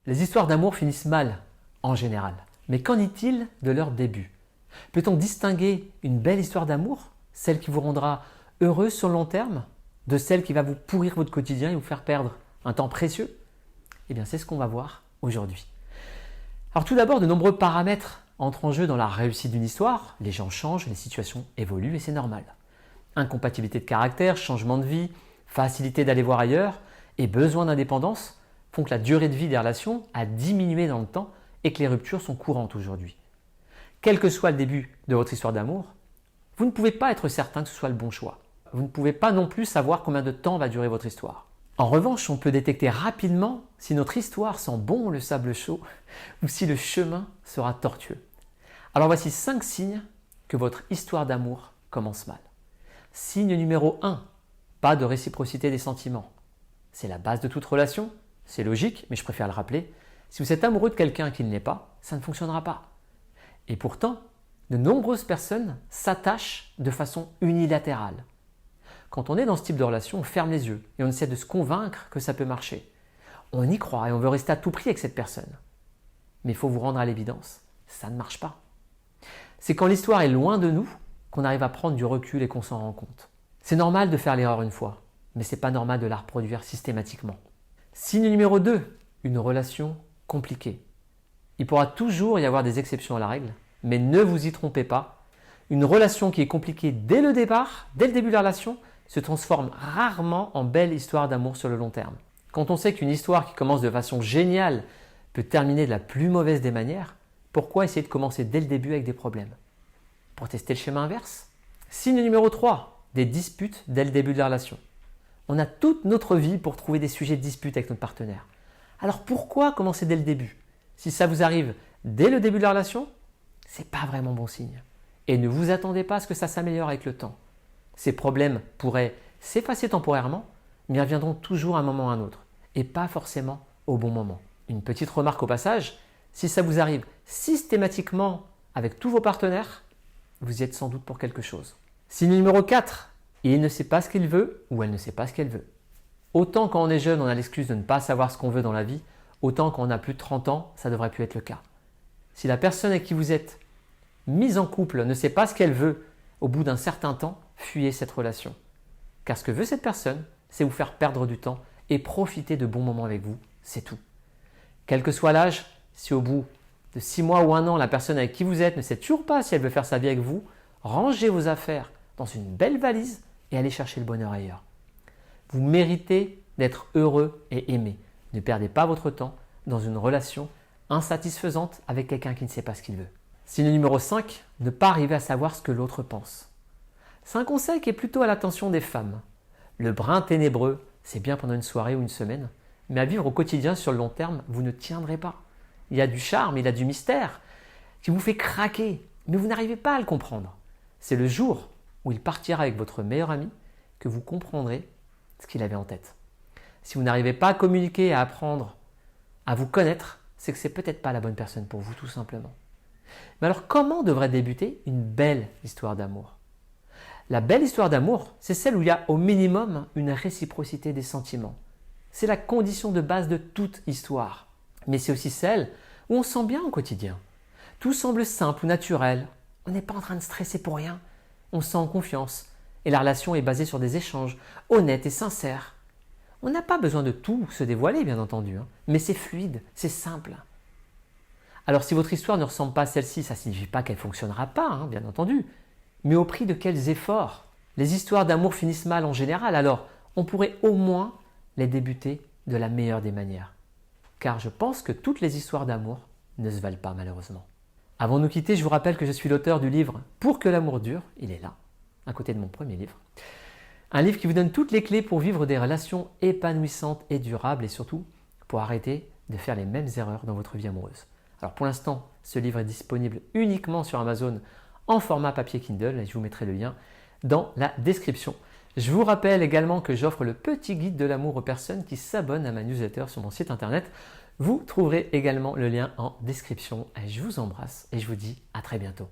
Les histoires d'amour finissent mal, en général. Mais qu'en est-il de leur début? Peut-on distinguer une belle histoire d'amour, celle qui vous rendra heureux sur le long terme, de celle qui va vous pourrir votre quotidien et vous faire perdre un temps précieux? Eh bien, c'est ce qu'on va voir aujourd'hui. Alors tout d'abord, de nombreux paramètres entrent en jeu dans la réussite d'une histoire. Les gens changent, les situations évoluent et c'est normal. Incompatibilité de caractère, changement de vie, facilité d'aller voir ailleurs et besoin d'indépendance font que la durée de vie des relations a diminué dans le temps et que les ruptures sont courantes aujourd'hui. Quel que soit le début de votre histoire d'amour, vous ne pouvez pas être certain que ce soit le bon choix. Vous ne pouvez pas non plus savoir combien de temps va durer votre histoire. En revanche, on peut détecter rapidement si notre histoire sent bon le sable chaud ou si le chemin sera tortueux. Alors voici 5 signes que votre histoire d'amour commence mal. Signe numéro 1, pas de réciprocité des sentiments. C'est la base de toute relation, c'est logique, mais je préfère le rappeler. Si vous êtes amoureux de quelqu'un qui ne l'est pas, ça ne fonctionnera pas. Et pourtant, de nombreuses personnes s'attachent de façon unilatérale. Quand on est dans ce type de relation, on ferme les yeux et on essaie de se convaincre que ça peut marcher. On y croit et on veut rester à tout prix avec cette personne. Mais il faut vous rendre à l'évidence, ça ne marche pas. C'est quand l'histoire est loin de nous qu'on arrive à prendre du recul et qu'on s'en rend compte. C'est normal de faire l'erreur une fois, mais ce n'est pas normal de la reproduire systématiquement. Signe numéro 2, une relation compliquée. Il pourra toujours y avoir des exceptions à la règle, mais ne vous y trompez pas. Une relation qui est compliquée dès le départ, dès le début de la relation, se transforme rarement en belle histoire d'amour sur le long terme. Quand on sait qu'une histoire qui commence de façon géniale peut terminer de la plus mauvaise des manières, pourquoi essayer de commencer dès le début avec des problèmes? Pour tester le schéma inverse? Signe numéro 3, des disputes dès le début de la relation. On a toute notre vie pour trouver des sujets de dispute avec notre partenaire. Alors pourquoi commencer dès le début? Si ça vous arrive dès le début de la relation, c'est pas vraiment bon signe. Et ne vous attendez pas à ce que ça s'améliore avec le temps. Ces problèmes pourraient s'effacer temporairement, mais ils reviendront toujours à un moment ou à un autre, et pas forcément au bon moment. Une petite remarque au passage, si ça vous arrive systématiquement avec tous vos partenaires, vous y êtes sans doute pour quelque chose. Signe numéro 4, il ne sait pas ce qu'il veut ou elle ne sait pas ce qu'elle veut. Autant quand on est jeune, on a l'excuse de ne pas savoir ce qu'on veut dans la vie, autant quand on a plus de 30 ans, ça ne devrait plus être le cas. Si la personne avec qui vous êtes mise en couple ne sait pas ce qu'elle veut, au bout d'un certain temps, fuyez cette relation. Car ce que veut cette personne, c'est vous faire perdre du temps et profiter de bons moments avec vous, c'est tout. Quel que soit l'âge, si au bout de 6 mois ou 1 an, la personne avec qui vous êtes ne sait toujours pas si elle veut faire sa vie avec vous, rangez vos affaires dans une belle valise et allez chercher le bonheur ailleurs. Vous méritez d'être heureux et aimé. Ne perdez pas votre temps dans une relation insatisfaisante avec quelqu'un qui ne sait pas ce qu'il veut. Signe numéro 5, ne pas arriver à savoir ce que l'autre pense. C'est un conseil qui est plutôt à l'attention des femmes. Le brin ténébreux, c'est bien pendant une soirée ou une semaine, mais à vivre au quotidien sur le long terme, vous ne tiendrez pas. Il y a du charme, il y a du mystère qui vous fait craquer, mais vous n'arrivez pas à le comprendre. C'est le jour où il partira avec votre meilleur ami que vous comprendrez ce qu'il avait en tête. Si vous n'arrivez pas à communiquer, à apprendre, à vous connaître, c'est que c'est peut-être pas la bonne personne pour vous, tout simplement. Mais alors, comment devrait débuter une belle histoire d'amour? La belle histoire d'amour, c'est celle où il y a au minimum une réciprocité des sentiments. C'est la condition de base de toute histoire. Mais c'est aussi celle où on se sent bien au quotidien. Tout semble simple ou naturel. On n'est pas en train de stresser pour rien. On se sent en confiance. Et la relation est basée sur des échanges honnêtes et sincères. On n'a pas besoin de tout se dévoiler, bien entendu, mais c'est fluide, c'est simple. Alors si votre histoire ne ressemble pas à celle-ci, ça ne signifie pas qu'elle ne fonctionnera pas, bien entendu. Mais au prix de quels efforts? Les histoires d'amour finissent mal en général, alors on pourrait au moins les débuter de la meilleure des manières. Car je pense que toutes les histoires d'amour ne se valent pas malheureusement. Avant de nous quitter, je vous rappelle que je suis l'auteur du livre « Pour que l'amour dure », il est là, à côté de mon premier livre. Un livre qui vous donne toutes les clés pour vivre des relations épanouissantes et durables et surtout pour arrêter de faire les mêmes erreurs dans votre vie amoureuse. Alors pour l'instant, ce livre est disponible uniquement sur Amazon en format papier Kindle et je vous mettrai le lien dans la description. Je vous rappelle également que j'offre le petit guide de l'amour aux personnes qui s'abonnent à ma newsletter sur mon site internet. Vous trouverez également le lien en description. Je vous embrasse et je vous dis à très bientôt.